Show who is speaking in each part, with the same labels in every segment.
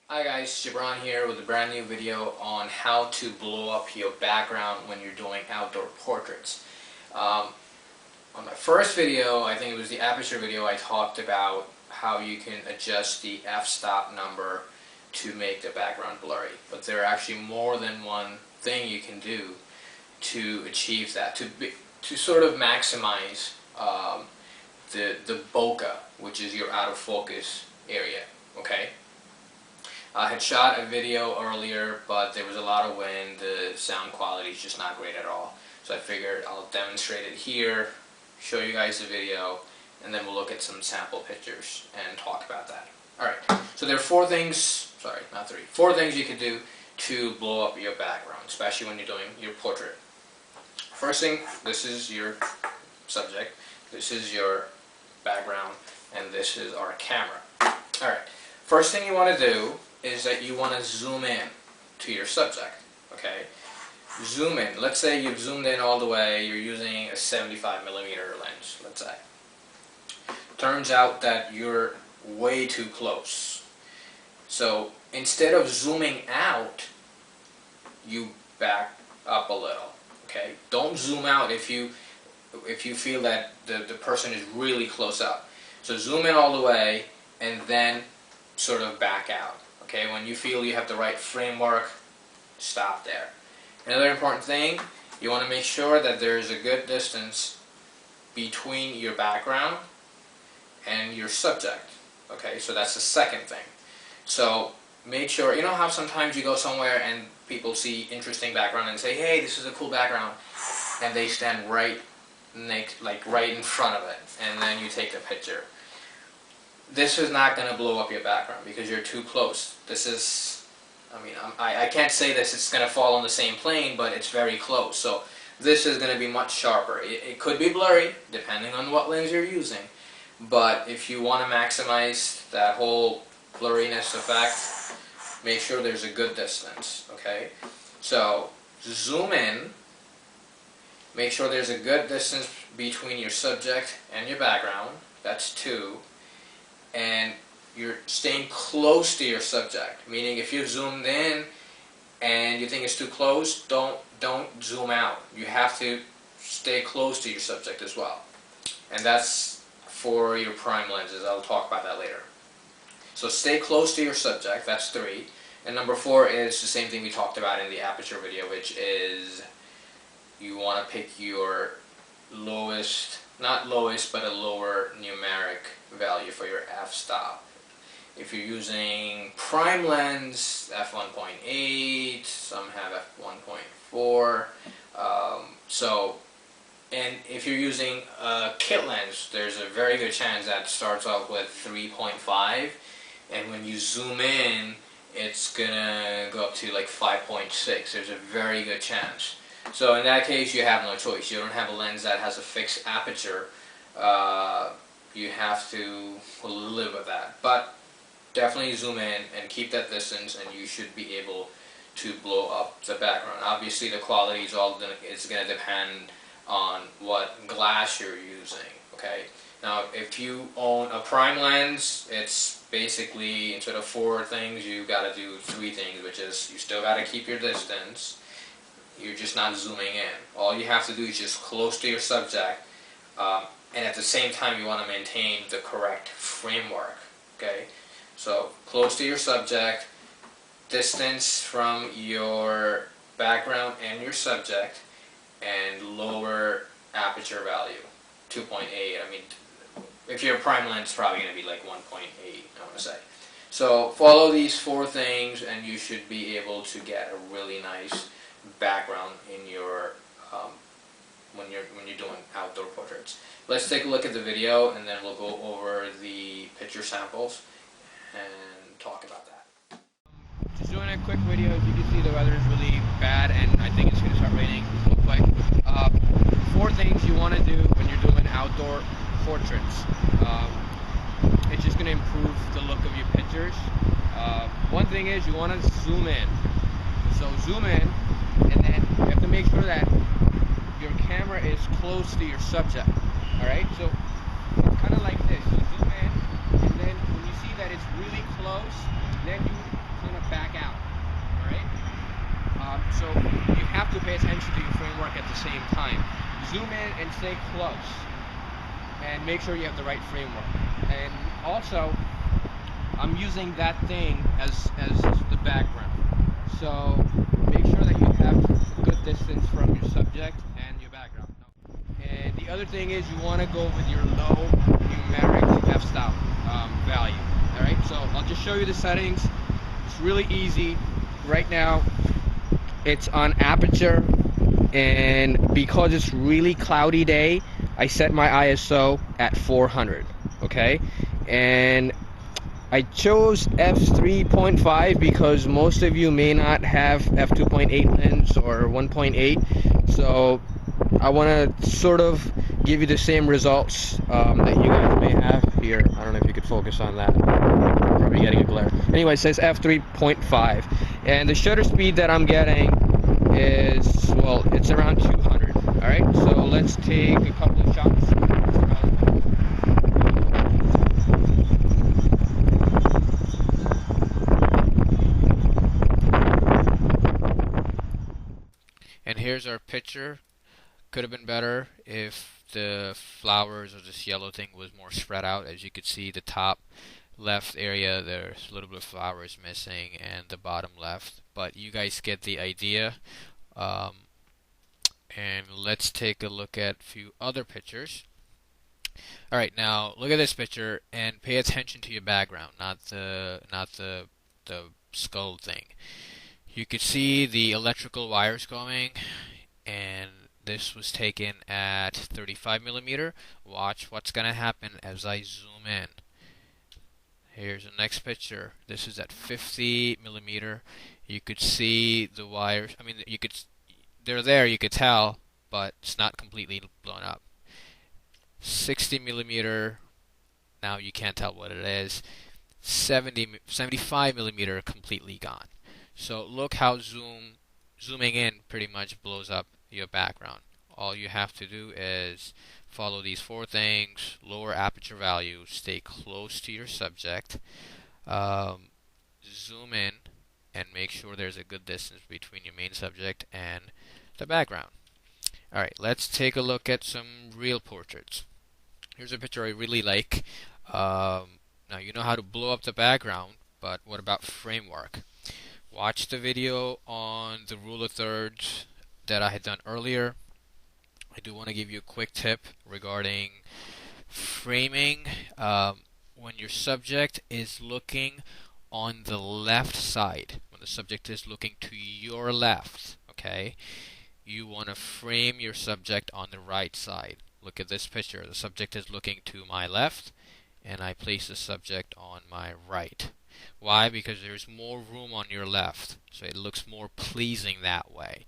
Speaker 1: Hi guys, Gibran here with a brand new video on how to blow up your background when you're doing outdoor portraits. On my first video, I think it was the aperture video, I talked about how you can adjust the f-stop number to make the background blurry. But there are actually more than one thing you can do to achieve that, to sort of maximize the bokeh, which is your out of focus area. Okay. I had shot a video earlier, but there was a lot of wind. The sound quality is just not great at all. So I figured I'll demonstrate it here, show you guys the video, and then we'll look at some sample pictures and talk about that. Alright, so there are four things you can do to blow up your background, especially when you're doing your portrait. First thing, this is your subject, this is your background, and this is our camera. Alright, first thing you want to do is that you want to zoom in to your subject. Okay, zoom in. Let's say you've zoomed in all the way, you're using a 75mm lens, let's say. Turns out that you're way too close. So instead of zooming out, you back up a little. Okay, don't zoom out if you feel that the person is really close up. So zoom in all the way and then sort of back out. Okay, when you feel you have the right framework, stop there. Another important thing, you want to make sure that there's a good distance between your background and your subject. Okay, so that's the second thing. So make sure, you know how sometimes you go somewhere and people see interesting background and say, hey, this is a cool background, and they stand right right in front of it, and then you take the picture. This is not going to blow up your background because you're too close. This is, I can't say this, it's going to fall on the same plane, but it's very close. So this is going to be much sharper. It could be blurry, depending on what lens you're using. But if you want to maximize that whole blurriness effect, make sure there's a good distance. Okay? So zoom in. Make sure there's a good distance between your subject and your background. That's 2. And you're staying close to your subject, meaning if you've zoomed in and you think it's too close, don't zoom out. You have to stay close to your subject as well. And that's for your prime lenses. I'll talk about that later. So stay close to your subject, that's 3. And number 4 is the same thing we talked about in the aperture video, which is you want to pick your lowest, not lowest, but a lower numeric value for your f-stop. If you're using prime lens, f1.8, some have f1.4. And if you're using a kit lens, there's a very good chance that starts off with 3.5, and when you zoom in, it's gonna go up to like 5.6. There's a very good chance. So in that case, you have no choice. You don't have a lens that has a fixed aperture. You have to live with that. But definitely zoom in and keep that distance, and you should be able to blow up the background. Obviously, the quality is going to depend on what glass you're using. Okay. Now, if you own a prime lens, it's basically, instead of 4 things, you got to do 3 things, which is you still got to keep your distance. You're just not zooming in. All you have to do is just close to your subject, and at the same time you want to maintain the correct framework. Okay, so close to your subject, distance from your background and your subject, and lower aperture value, 2.8. I mean, if you're a prime lens, it's probably going to be like 1.8, I want to say. So follow these 4 things, and you should be able to get a really nice background in your when you're doing outdoor portraits. Let's take a look at the video, and then we'll go over the picture samples and talk about that. Just doing a quick video. As you can see, the weather is really bad, and I think it's going to start raining real quick. 4 things you want to do when you're doing outdoor portraits. It's just going to improve the look of your pictures. One thing is you want to zoom in. So zoom in, and then you have to make sure that your camera is close to your subject. Alright, so it's kind of like this. You zoom in, and then when you see that it's really close, then you back out. All right. So you have to pay attention to your framework at the same time. Zoom in and stay close, and make sure you have the right framework. And also, I'm using that thing as the background. So make sure that you have a good distance from your subject and your background. And the other thing is you want to go with your low numeric f-stop value. All right. So I'll just show you the settings. It's really easy. Right now, it's on aperture, and because it's really cloudy day, I set my ISO at 400. Okay, and I chose f3.5 because most of you may not have f2.8 lens or 1.8, so I want to sort of give you the same results that you guys may have here. I don't know if you could focus on that. Probably getting a glare. Anyway, it says f3.5, and the shutter speed that I'm getting is, well, it's around 200. All right, so let's take a couple of shots. And here's our picture. Could have been better if the flowers or this yellow thing was more spread out. As you could see, the top left area, there's a little bit of flowers missing, and the bottom left. But you guys get the idea. And let's take a look at a few other pictures. Alright, now look at this picture and pay attention to your background, not the skull thing. You could see the electrical wires going, and this was taken at 35 millimeter. Watch what's gonna happen as I zoom in. Here's the next picture. This is at 50 millimeter. You could see the wires. I mean, they're there. You could tell, but it's not completely blown up. 60 millimeter. Now you can't tell what it is. 75 millimeter completely gone. So look how zooming in pretty much blows up your background. All you have to do is follow these four things: lower aperture value, stay close to your subject, zoom in, and make sure there's a good distance between your main subject and the background. Alright, let's take a look at some real portraits. Here's a picture I really like. Now you know how to blow up the background, but what about framework? Watch the video on the rule of thirds that I had done earlier. I do want to give you a quick tip regarding framing. When your subject is looking on the left side, when the subject is looking to your left, okay, you want to frame your subject on the right side. Look at this picture. The subject is looking to my left, and I place the subject on my right. Why? Because there's more room on your left, so it looks more pleasing that way.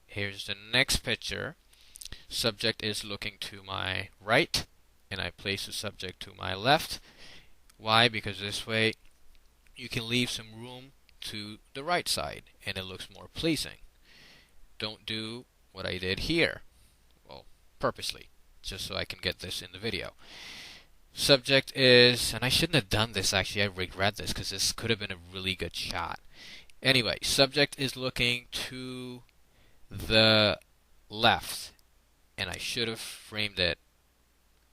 Speaker 1: Here's the next picture. Subject is looking to my right, and I place the subject to my left. Why? Because this way you can leave some room to the right side, and it looks more pleasing. Don't do what I did here. Well, purposely, just so I can get this in the video. Subject is, and I shouldn't have done this actually, I regret this because this could have been a really good shot. Anyway, subject is looking to the left, and I should have framed it,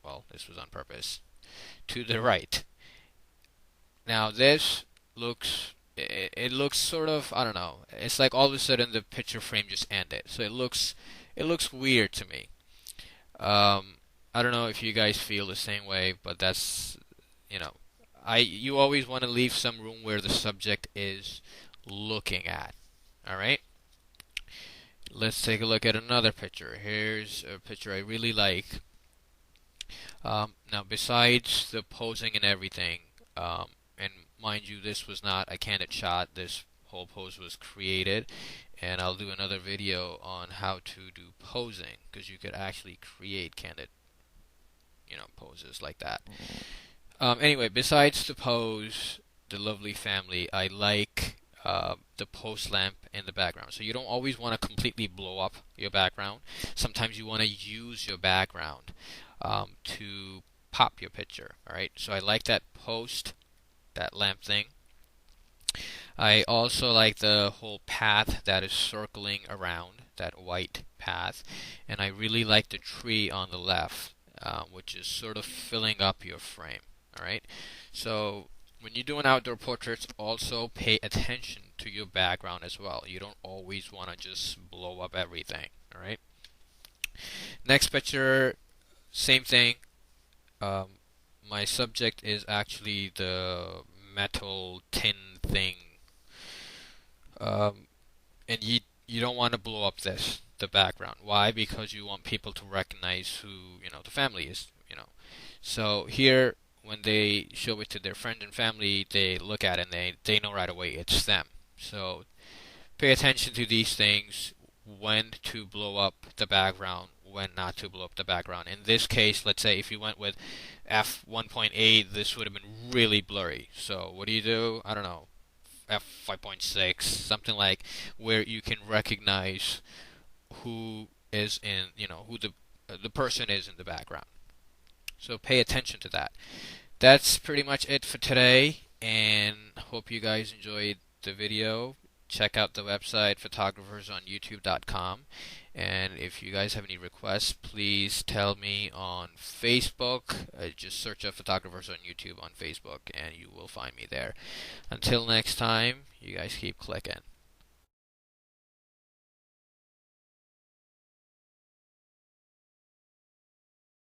Speaker 1: well, this was on purpose, to the right. Now this looks, it looks sort of, I don't know, it's like all of a sudden the picture frame just ended. So it looks weird to me. I don't know if you guys feel the same way, but that's, you always want to leave some room where the subject is looking at. Alright? Let's take a look at another picture. Here's a picture I really like. Now, besides the posing and everything, and mind you, this was not a candid shot. This whole pose was created, and I'll do another video on how to do posing, because you could actually create candid poses like that. Anyway, besides the pose, the lovely family, I like the post lamp in the background. So you don't always want to completely blow up your background. Sometimes you want to use your background to pop your picture. Alright, so I like that post, that lamp thing.
Speaker 2: I also like the whole path that is circling around, that white path, and I really like the tree on the left, which is sort of filling up your frame. All right, so when you're doing outdoor portraits, also pay attention to your background as well. You don't always want to just blow up everything. All right. Next picture, same thing. Um, my subject is actually the metal tin thing, um, and you don't want to blow up the background. Why? Because you want people to recognize who the family is. So here, when they show it to their friend and family, they look at it and they know right away it's them. So pay attention to these things, when to blow up the background, when not to blow up the background. In this case, let's say if you went with f1.8, this would have been really blurry. So what do? I don't know, f5.6, something like, where you can recognize who is in, who the person is in the background. So pay attention to that. That's pretty much it for today, and hope you guys enjoyed the video. Check out the website photographersonyoutube.com, and if you guys have any requests, please tell me on Facebook. Just search up Photographers on YouTube on Facebook and you will find me there. Until next time, you guys keep clicking.